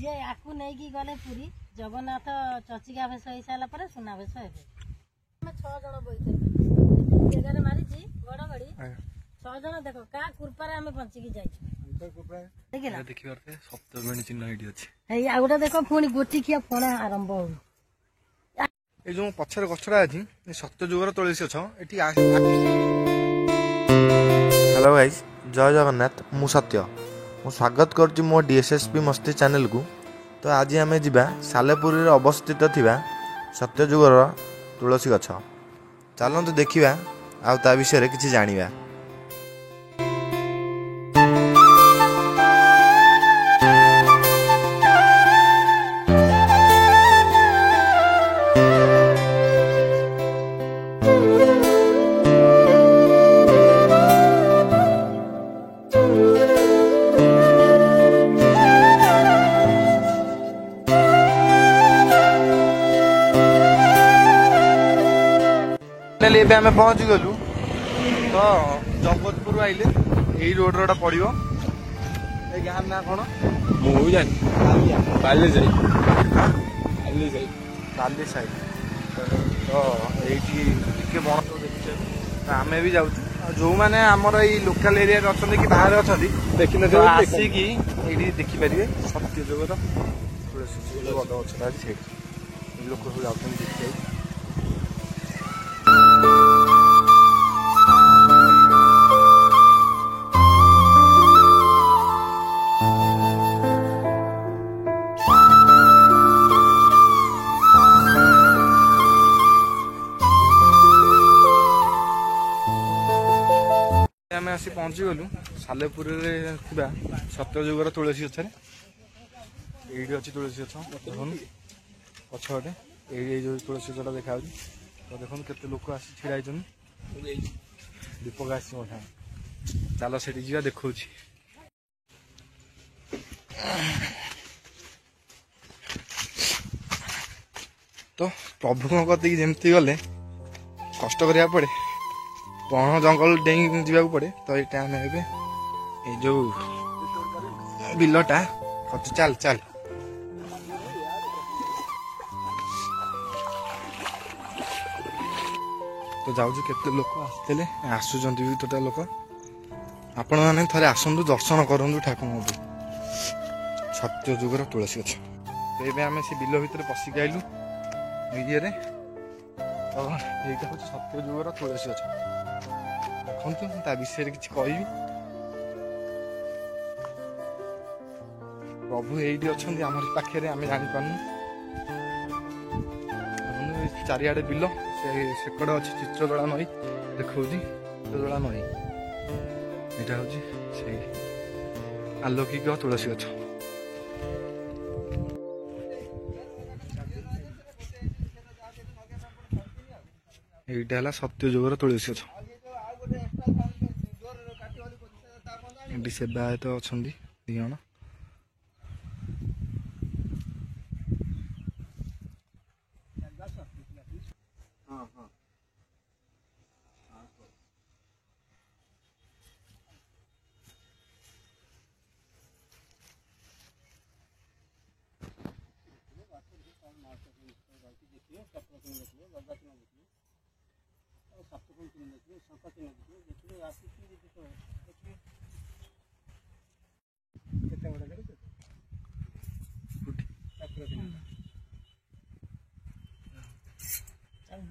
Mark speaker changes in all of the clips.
Speaker 1: जी याकू नहीं कि गले पुरी जगन्नाथ चचिका भेष हो सारा पर सुना भेष हे 6 जन बही जगह मारी गड़गड़ी 6 जन देख क्या कृपार आम बचिकी जाइए
Speaker 2: देखिए सप्तमणी चिन्ह ये
Speaker 1: अच्छे आ गोटे देख पुणी गोटिकिया फणा आरंभ हो
Speaker 2: ये जो पछर गछड़ा अच्छी सत्यजुगर तुलसी गछ ये हेलो गाइज जय जगन्नाथ मु सत्य मु स्वागत करुच्ची मो डीएसएसपी मस्ती चैनल को। तो आज आम जा सालेपुर अवस्थित थिबा सत्यजुगर तुलसी गछ चलतु देखा आ ता विषय किसी जानिबा। आम पहुँच गलु तो जगतपुर आइले यही रोड रोड पड़ो गाँ ना कौन बाली साइड तो ये बण सब देखिए आम भी जाऊँ जो मैंने आमर ये लोकल एरिया अच्छा कि बाहर अच्छा देखिए आसिक ये देखिपारे सत्यजुगर तुलसी बद गछटा अच्छे लोक सब जाऊँ देखिए। आम आसी पहुँची गलु सालेपुर सत्यजुगर तुलसी गछरे ये अच्छी तुलसी गछ देखुन पछपटे ये जो तुलसी गछटा देखा तो देखुन केते लोक आसी छिड़ा दीपक आसी मठा चल से जा देखा तो प्रभु कति जमती गले कष्ट करिया पड़े बण जंगल डेई जावाक पड़े तो ये आम ए जो बिलटा चल चल तो जाऊँ केते लोक आसते आसुंच भी टोटा लोक आपण मैंने थे आसतु दर्शन करूँ ठाकुर सत्यजुगर तुलसी गछ तो ये आम से बिल भितर पशिक आइलु ये तो यहाँ हूँ सत्यजुगर तुलसी गछ देखु ता विषय किसी कहि प्रभु ये अच्छा आम पाखे आम जापार चारिआडे बिल सेकड़े अच्छी चित्रदोला नई देखा चित्रदोला नई यहाँ हूँ से आलोकिक तुलसी गछ এইটা হল সত্যযুগর তুলসী গছ এটি সেবায়ত অଛନ୍ତି ଦି ଜଣ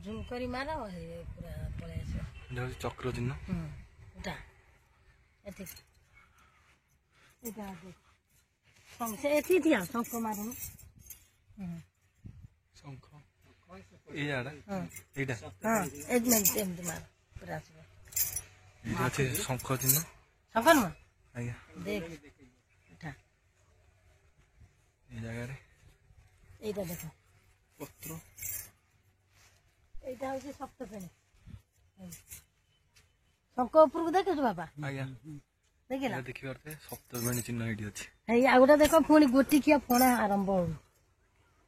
Speaker 1: जूम करी मारो पूरा पळे आसे
Speaker 2: चक्र चिन्ह
Speaker 1: एटा एथि एटा से एथि दिया शंख मारो
Speaker 2: शंख ए आडा एटा
Speaker 1: हां एजमेंट टेम मार पूरा आसे
Speaker 2: ये अच्छे शंख चिन्ह
Speaker 1: शंख न
Speaker 2: आज्ञा
Speaker 1: देख एटा
Speaker 2: ए जगह रे
Speaker 1: एटा देखो
Speaker 2: पत्र
Speaker 1: এইটা হচ্ছে সপ্তফেণী শঙ্খ উপরକୁ দেখছ বাবা
Speaker 2: আজ্ঞা
Speaker 1: ଦେଖିଲା
Speaker 2: ଦେଖିବାରେ ସପ୍ତମଣି ଚିହ୍ନ ଏଠି ଅଛି
Speaker 1: ହେଇ ଆଉ ଗୋଟେ ଦେଖ ପୁଣି ଗୋଟିକିଆ ଫଣା ଆରମ୍ଭ ହଉ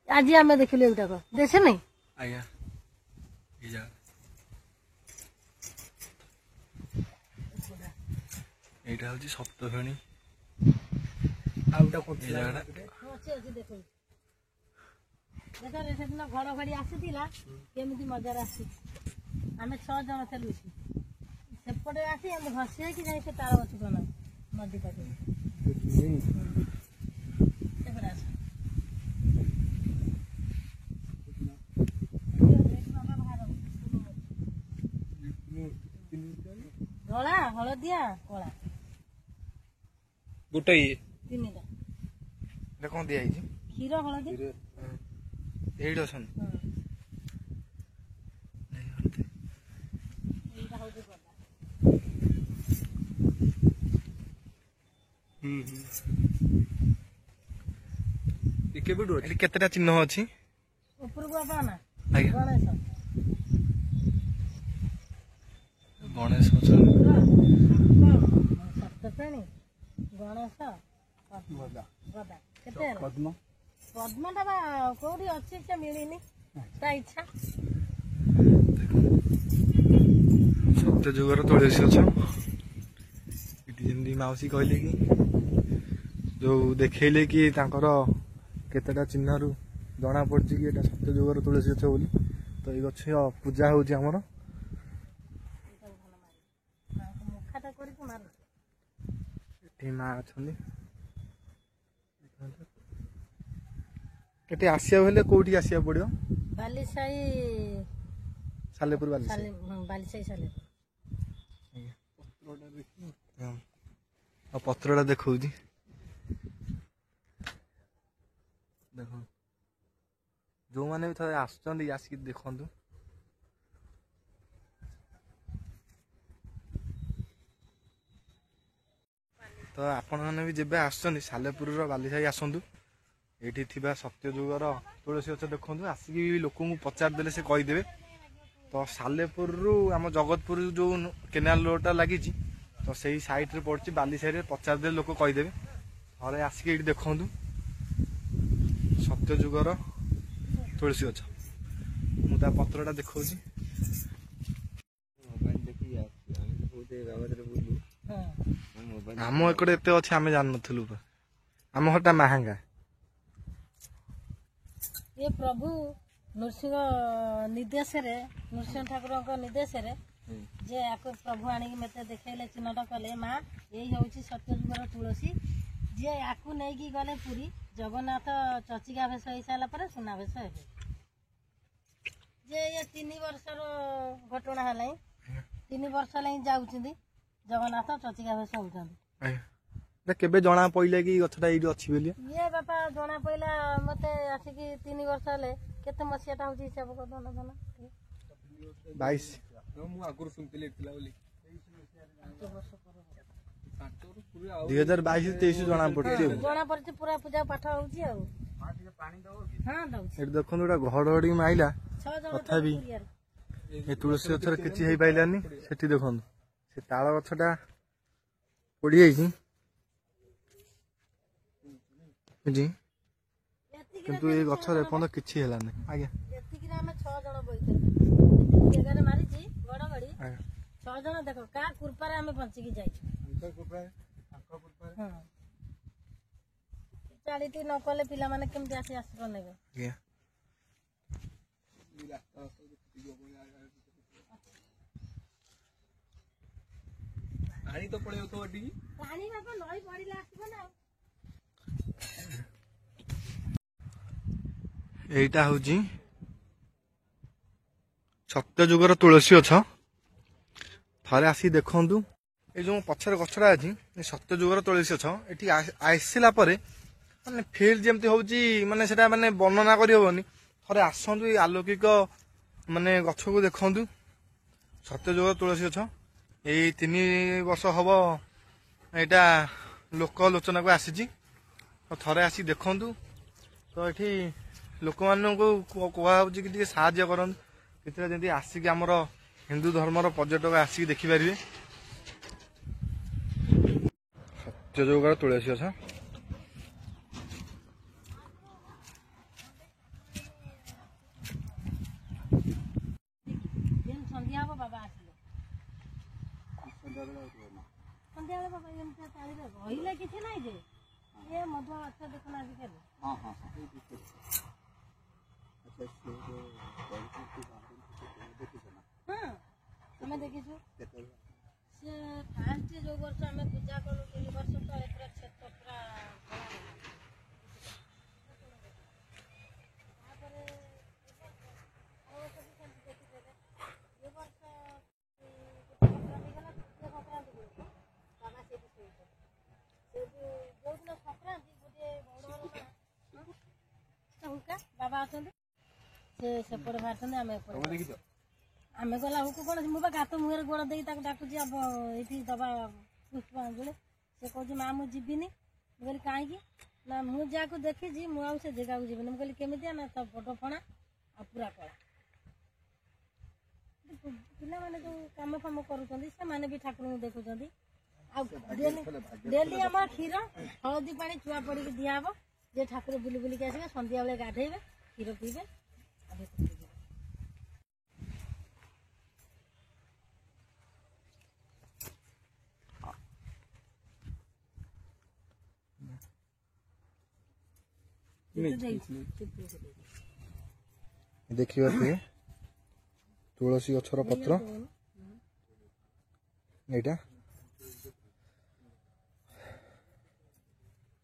Speaker 1: ଆଜି ଆମେ ଦେଖିଲୁ ଏଇଟାକ ଦେଶେ ନାଇଁ
Speaker 2: ଆଜ୍ଞା ଏଇ ଜାଗା ଏଇଟା ହଉଛି ସପ୍ତଫେଣୀ ଆଉ ଗୋଟେ ଜାଗାଟା
Speaker 1: ଅଛି ଅଛି ଦେଖ ଦେଖ ସେଦିନ ଘଡଘଡି ଆସିଥିଲା କେମିତି ମଜାରେ ଆସିଛି। ଆମେ 6 ଜଣ ଥିଲୁ ଏଠି ସେପଟେ ଆସି ଆମେ ଘଷି ହେଇକି ଯାଇ ସେ ତାଳ ଗଛ କଣ ନଦୀ ପାଖରେ ଏପଟେ ଆସ ଧଳା ହଳଦିଆ କଳା
Speaker 2: गोटे ये
Speaker 1: ତିନିଟା
Speaker 2: कौन दिया
Speaker 1: କ୍ଷୀର ହଳଦୀ
Speaker 2: एट असन
Speaker 1: ଏଇଟା ହଉଛି ଗଦା।
Speaker 2: केतेटा चिन्ह अच्छी
Speaker 1: ଉପରକୁ ବାପା ନା
Speaker 2: ଆଜ୍ଞା
Speaker 1: ଗଣେଶ
Speaker 2: गणेश
Speaker 1: ସପ୍ତଶ୍ରେଣୀ ଗଣେଶ ଗଦା କେତେ
Speaker 2: पद्म
Speaker 1: ପଦ୍ମଟା ବା କୋଉଠି ଅଛି ସେ ମିଳିନି ତା ଇଚ୍ଛା
Speaker 2: सत्य जुगर तुलसी गछ जमी मौसी कहले कि जो देखले कि केतेटा चिन्ह रु जना पड़ी कि सत्य जुगर तुलसी गछ बोली तो ये गछ पूजा हो
Speaker 1: ମୁଖାଟା କରିକି ମାରୁ
Speaker 2: माँ अच्छा आसिया हेले कौटी आसिया पड़ो
Speaker 1: ବାଲିସାହି
Speaker 2: सालेपुर वाली
Speaker 1: ବାଲିସାହି ସାଲେପୁର
Speaker 2: पत्रटा देखा देख जो मैंने भी थे आसिक देखु तो आपण मैंने भी जब आसुच्च सालेपुर बालीसाही आसतु ये सत्य जुगर तुलसी गछ देखु आसिक लोक पचारदे से कहीदेवे तो सालेपुर आम जगतपुर जो केनाल रोडटा लगी तो सही साइड रे पड़ी बालीसाही पचारदे लोक कहीदेवे थे आसिक ये देखु सत्य जुगर तुलसी गछ मुझे पत्रटा देखा आम एकड़े एत अच्छे आम जान नु आम घरटा महंगा
Speaker 1: ये प्रभु नृसिंह निर्देश नृसिंह ठाकुर निर्देश जे आपको प्रभु आनी मत देखले चिन्हट कले माँ यही हूँ सत्यजुगर तुलसी जे आपको नहीं गले पुरी जगन्नाथ चचिका भेष हो सारापर सुना भेष हे जे ये 3 वर्षर घटना है 3 वर्ष लगे जाऊँ जगन्नाथ चचिका भेष होते
Speaker 2: केबे जना पइले कि गछटा एडी अछि बेली
Speaker 1: ये बापा जना पइला मते आसिकी 3 वर्ष ले केते मसियाटा होची हिसाब कर दना दना
Speaker 2: 22
Speaker 3: मु आगुर सुनतिले इतला बोली
Speaker 2: 2022-23 जना
Speaker 1: पड़ती पूरा पूजा पाठ होची आ हां दउची
Speaker 2: एडी देखन ओटा घड़घड़ी माइला
Speaker 1: 6 जण
Speaker 2: तथापि ए तुलसी गछर किछि हेइ पाइलानी सेठी देखन से ताଳ गछटा पड़ी जाइछि जी किंतु ये गछर एपन किछि हेला नै आज्ञा
Speaker 1: एतिकी रे हम 6 जण बइते जगह मारिछि गड़गड़ी 6 जण देखो का कृपा रे हम बंची की जाई हां चालीटी न कले पिला माने केम जासी आश्रय नेबे
Speaker 2: आज्ञा
Speaker 3: पानी तो पड़े तो अड्डी
Speaker 1: पानी बाबा नई पड़िला आसीबो ना
Speaker 2: एटा होजी सत्य जुगर तुलसी गछ थरे आसी देखंतु ए जो पछर गछरा अछि सत्य जुगर तुलसी गछ एठी आइसिला परे माने फील जेमती होउची माने सेटा माने वर्णना करि होबनी थरे आसंतु आलोकिक माने गछ को देखंतु सत्य जुगर तुलसी गछ ए 3 वर्ष हब एटा लोक लोचना को आसीची तो थरे आसी देखंतु तो एठी लोक मानू कहुच्छी कि साहाय्य करन जमी आसिक आमर हिंदू धर्मर पर्यटक आसिक देखिपारे सत्य जुगर तुलसी गछ
Speaker 1: संध्या हम बाबा आसिले संध्या बाबा एमते ताली रे रहिला किछि नै जे ये मधुआ अच्छा देखना आजि के हाँ आम देखीचु से फास्ट जो वर्ष आम पूजा कलु 3 वर्ष तले पूरा क्षेत्र पूरा बाबा सेपटे बाहर आम गला कौन मुझे गात मुहर गोड़ दे डाकुची ये दबा पुष्पांजलि से कह माँ मुझे जीविनी मुझे कहीं ना मुझे देखी मुझे जगह को जीवन मुझे केमी ना तो बड़ फणा आ पूरा कला पिला माने जो काम फाम करुँच भी ठाकुर को देखुं डेली आम क्षीर हलदी पा चुआ पड़ी दिहब जे ठाकुर बुली बुलिक आसवे सन्ध्या बेले गाधेबे क्षीर पीबे
Speaker 2: देखिए तुलसी गछर पत्र एटा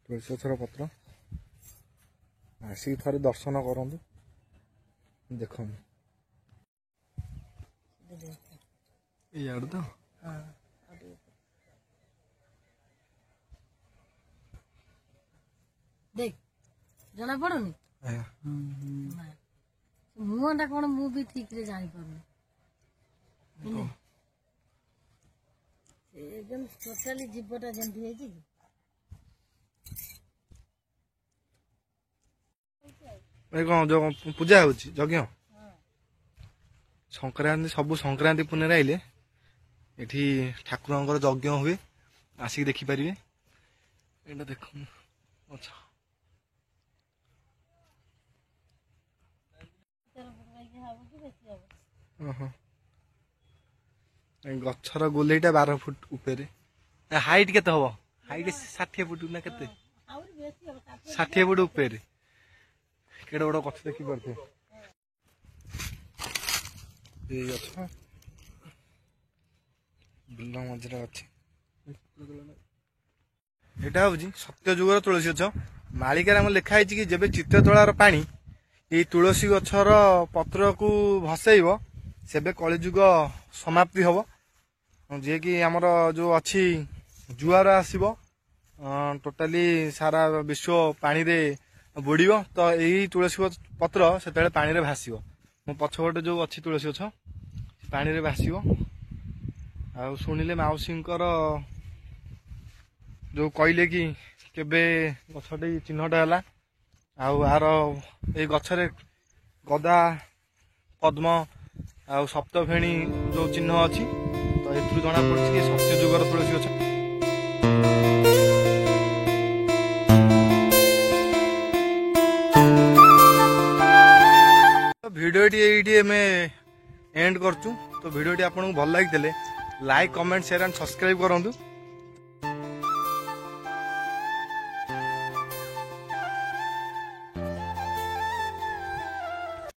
Speaker 2: तुलसी गछर पत्र आसिक थे दर्शन करूँ देख
Speaker 3: इयाड़ तो
Speaker 1: देख जना पड़ुनी मुहटा कौन मु भी ठीक से जानी पारुनी एकदम टोटाली जीवटा जमी
Speaker 2: कौन जो पूजा होची यज्ञ संक्रांति सबु संक्रांति पुण्य आइले एठी ठाकुर यज्ञ हुए आसिक देखी पारे एटा देख अच्छा गछर गोलेटा 12 फुट ऊपर हाइट केते हबो हाइट 60 फुट ना केते 60 फुट ऊपर केड़े बड़ गछ देखी पड़ते ये गछ बिल मझे अच्छी एटा हूँ सत्य जुगर तुलसी गछ मालिकार लिखाई कि जब चित्रतोलार पानी ये तुलसी गछर पत्र को भसैब सेबे कलिजुग समाप्ति हम जे कि आमर जो अच्छी जुआर आसब टोटाली सारा विश्व पानी रे बुड़ तो यही तुलसी पत्र से पानी रे भासब मो पछपटे जो अच्छी तुलसी गछ पानी रे भासब आ शुणिले माउसी जो कहले कि केबे गछटी चिन्हटा है आर ये गछरे गदा पद्म आ सप्तफेणी जो चिन्ह अच्छी तो ए जना पड़ी सत्य जुगर तुलसी गछ भिडियोटी एंड करचु तो भिडियोटी आपको भल लगी like comment share and subscribe करूँ।